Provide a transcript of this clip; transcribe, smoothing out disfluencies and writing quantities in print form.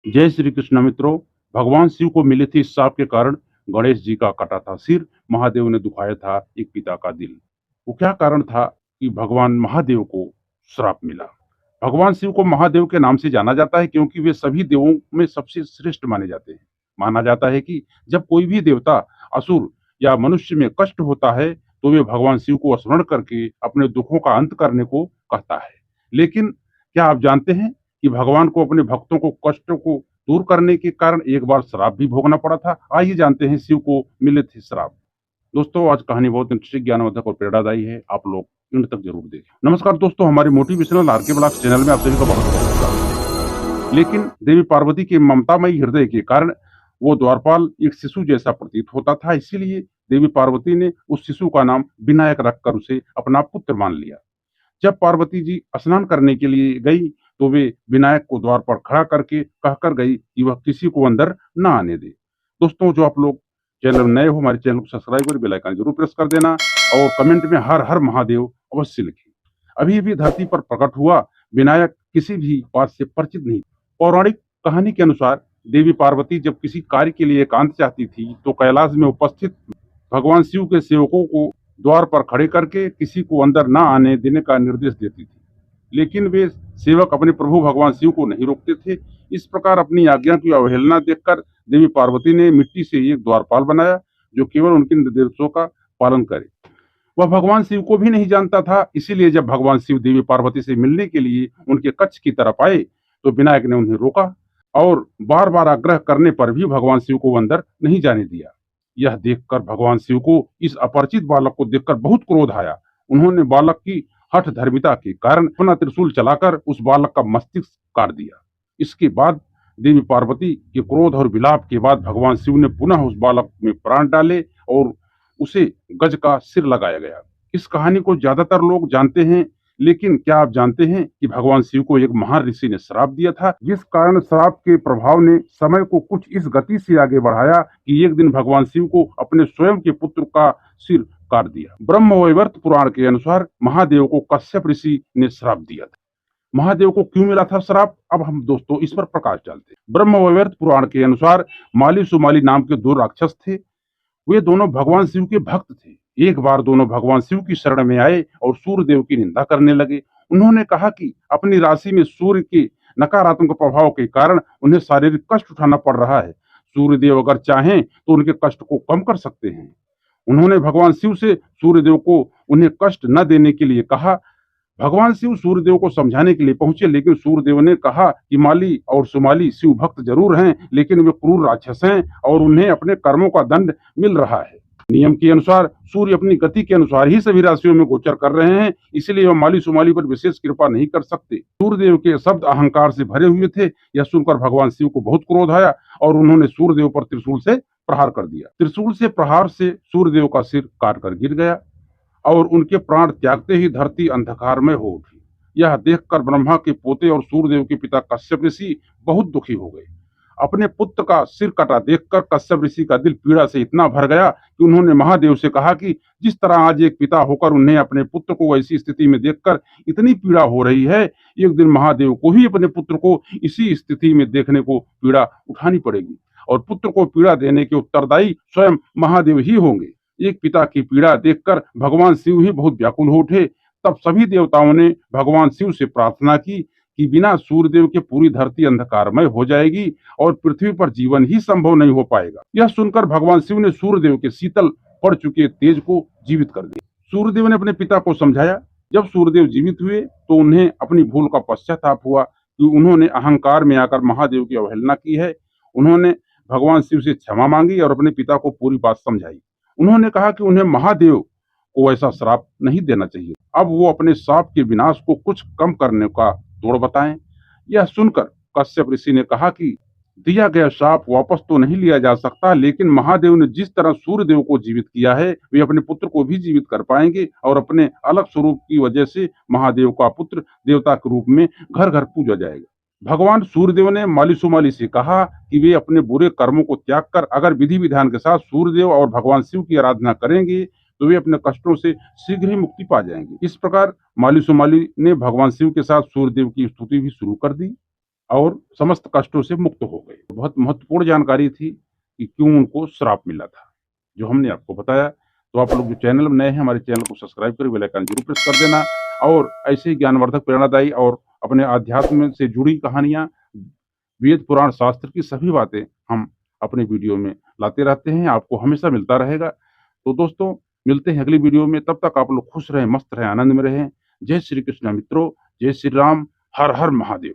जय श्री कृष्ण मित्रों। भगवान शिव को मिले थे श्राप के कारण गणेश जी का कटा था सिर, महादेव ने दुखाया था एक पिता का दिल। वो क्या कारण था कि भगवान महादेव को श्राप मिला? भगवान शिव को महादेव के नाम से जाना जाता है क्योंकि वे सभी देवों में सबसे श्रेष्ठ माने जाते हैं। माना जाता है कि जब कोई भी देवता, असुर या मनुष्य में कष्ट होता है तो वे भगवान शिव को स्मरण करके अपने दुखों का अंत करने को कहता है। लेकिन क्या आप जानते हैं कि भगवान को अपने भक्तों को कष्टों को दूर करने के कारण एक बार श्राप भी भोगना पड़ा था? आइए जानते हैं शिव को मिले थे श्राप। दोस्तों, आज कहानी बहुत इंटरेस्टिंग, ज्ञानवर्धक और प्रेरणादायी है। आप लोग अंत तक जरूर देखें। नमस्कार दोस्तों, हमारे मोटिवेशनल आरके ब्लॉग्स चैनल में आप सभी का बहुत बहुत स्वागत है। लेकिन देवी पार्वती के ममतामयी हृदय के कारण वो द्वारपाल एक शिशु जैसा प्रतीत होता था, इसीलिए देवी पार्वती ने उस शिशु का नाम विनायक रखकर उसे अपना पुत्र मान लिया। जब पार्वती जी स्नान करने के लिए गई तो वे विनायक को द्वार पर खड़ा करके कहकर गई कि वह किसी को अंदर न आने दे। दोस्तों, जो आप लोग चैनल में नए हो, हमारे चैनल को सब्सक्राइब और बेल आइकन जरूर प्रेस कर देना और कमेंट में हर हर महादेव अवश्य लिखें। अभी भी धरती पर प्रकट हुआ विनायक किसी भी बात से परिचित नहीं। पौराणिक कहानी के अनुसार देवी पार्वती जब किसी कार्य के लिए एकांत चाहती थी तो कैलाश में उपस्थित भगवान शिव के सेवकों को द्वार पर खड़े करके किसी को अंदर न आने देने का निर्देश देती थी, लेकिन वे सेवक अपने प्रभु भगवान शिव को नहीं रोकते थे। इस प्रकार अपनी आज्ञा की अवहेलना देखकर देवी पार्वती ने मिट्टी से एक द्वारपाल बनाया जो केवल उनके निर्देशों का पालन करे। वह भगवान शिव को भी नहीं जानता था, इसीलिए जब भगवान शिव देवी पार्वती से मिलने के लिए उनके कक्ष की तरफ आए तो विनायक ने उन्हें रोका और बार बार आग्रह करने पर भी भगवान शिव को अंदर नहीं जाने दिया। यह देखकर भगवान शिव को इस अपरिचित बालक को देखकर बहुत क्रोध आया। उन्होंने बालक की हठ धर्मिता के कारण अपना त्रिशूल चलाकर उस बालक का मस्तिष्क काट दिया। इसके बाद देवी पार्वती के क्रोध और विलाप के बाद भगवान शिव ने पुनः उस बालक में प्राण डाले और उसे गज का सिर लगाया गया। इस कहानी को ज्यादातर लोग जानते हैं, लेकिन क्या आप जानते हैं कि भगवान शिव को एक महान ऋषि ने श्राप दिया था, जिस कारण श्राप के प्रभाव ने समय को कुछ इस गति से आगे बढ़ाया कि एक दिन भगवान शिव को अपने स्वयं के पुत्र का सिर काट दिया। ब्रह्मवैवर्त पुराण के अनुसार महादेव को कश्यप ऋषि ने श्राप दिया था। महादेव को क्यों मिला था श्राप? अब हम दोस्तों इस पर प्रकाश डालते हैं। ब्रह्मवैवर्त पुराण के अनुसार माली सुमाली नाम के दो राक्षस थे। वे दोनों भगवान शिव के भक्त थे। एक बार दोनों भगवान शिव की शरण में आए और सूर्य देव की निंदा करने लगे। उन्होंने कहा कि अपनी राशि में सूर्य के नकारात्मक प्रभाव के कारण उन्हें शारीरिक कष्ट उठाना पड़ रहा है। सूर्य देव अगर चाहें तो उनके कष्ट को कम कर सकते हैं। उन्होंने भगवान शिव से सूर्य देव को उन्हें कष्ट न देने के लिए कहा। भगवान शिव सूर्यदेव को समझाने के लिए पहुंचे, लेकिन सूर्यदेव ने कहा कि माली और सुमाली शिव भक्त जरूर हैं, लेकिन वे क्रूर राक्षस हैं और उन्हें अपने कर्मों का दंड मिल रहा है। नियम के अनुसार सूर्य अपनी गति के अनुसार ही सभी राशियों में गोचर कर रहे हैं, इसलिए वह माली सुमाली पर विशेष कृपा नहीं कर सकते। सूर्यदेव के शब्द अहंकार से भरे हुए थे। यह सुनकर भगवान शिव को बहुत क्रोध आया और उन्होंने सूर्यदेव पर त्रिशूल से प्रहार कर दिया। त्रिशूल से प्रहार से सूर्यदेव का सिर काट कर गिर गया और उनके प्राण त्यागते ही धरती अंधकार में हो उठी। यह देखकर ब्रह्मा के पोते और सूर्यदेव के पिता कश्यप ऋषि बहुत दुखी हो गए। अपने पुत्र का सिर कटा देखकर कश्यप ऋषि का दिल पीड़ा से इतना भर गया कि उन्होंने महादेव से कहा कि जिस तरह आज एक पिता होकर उन्हें अपने पुत्र को ऐसी स्थिति में देखकर इतनी पीड़ा हो रही है, एक दिन महादेव को ही अपने पुत्र को इसी स्थिति में देखने को पीड़ा उठानी पड़ेगी और पुत्र को पीड़ा देने के उत्तरदायी स्वयं महादेव ही होंगे। एक पिता की पीड़ा देखकर भगवान शिव ही बहुत व्याकुल हो उठे। तब सभी देवताओं ने भगवान शिव से प्रार्थना की कि बिना सूर्यदेव के पूरी धरती अंधकारमय हो जाएगी और पृथ्वी पर जीवन ही संभव नहीं हो पाएगा। यह सुनकर भगवान शिव ने सूर्यदेव के शीतल पड़ चुके तेज को जीवित कर दिया। सूर्यदेव ने अपने पिता को समझाया। जब सूर्यदेव जीवित हुए तो उन्हें अपनी भूल का पश्चाताप हुआ कि उन्होंने अहंकार में आकर महादेव की अवहेलना की है। उन्होंने भगवान शिव से क्षमा मांगी और अपने पिता को पूरी बात समझाई। उन्होंने कहा कि उन्हें महादेव को ऐसा श्राप नहीं देना चाहिए। अब वो अपने श्राप के विनाश को कुछ कम करने का तोड़ बताएं। यह सुनकर कश्यप ऋषि ने कहा कि दिया गया श्राप वापस तो नहीं लिया जा सकता, लेकिन महादेव ने जिस तरह सूर्यदेव को जीवित किया है वे अपने पुत्र को भी जीवित कर पाएंगे और अपने अलग स्वरूप की वजह से महादेव का पुत्र देवता के रूप में घर घर पूजा जाएगा। भगवान सूर्यदेव ने माली सुमाली से कहा कि वे अपने बुरे कर्मों को त्याग कर अगर विधि विधान के साथ सूर्यदेव और भगवान शिव की आराधना करेंगे तो वे अपने कष्टों से शीघ्र ही मुक्ति पा जाएंगे। इस प्रकार माली सुमाली ने भगवान शिव के साथ सूर्यदेव की स्तुति भी शुरू कर दी। और समस्त कष्टों से मुक्त हो गए। बहुत महत्वपूर्ण जानकारी थी कि क्यों उनको श्राप मिला था, जो हमने आपको बताया। तो आप लोग जो चैनल में नए हैं, हमारे चैनल को सब्सक्राइब कर बेल आइकन जरूर प्रेस कर देना और ऐसे ही ज्ञानवर्धक, प्रेरणादायी और अपने अध्यात्म से जुड़ी कहानियाँ, वेद, पुराण, शास्त्र की सभी बातें हम अपने वीडियो में लाते रहते हैं, आपको हमेशा मिलता रहेगा। तो दोस्तों, मिलते हैं अगली वीडियो में, तब तक आप लोग खुश रहें, मस्त रहें, आनंद में रहें। जय श्री कृष्ण मित्रों, जय श्री राम, हर हर महादेव।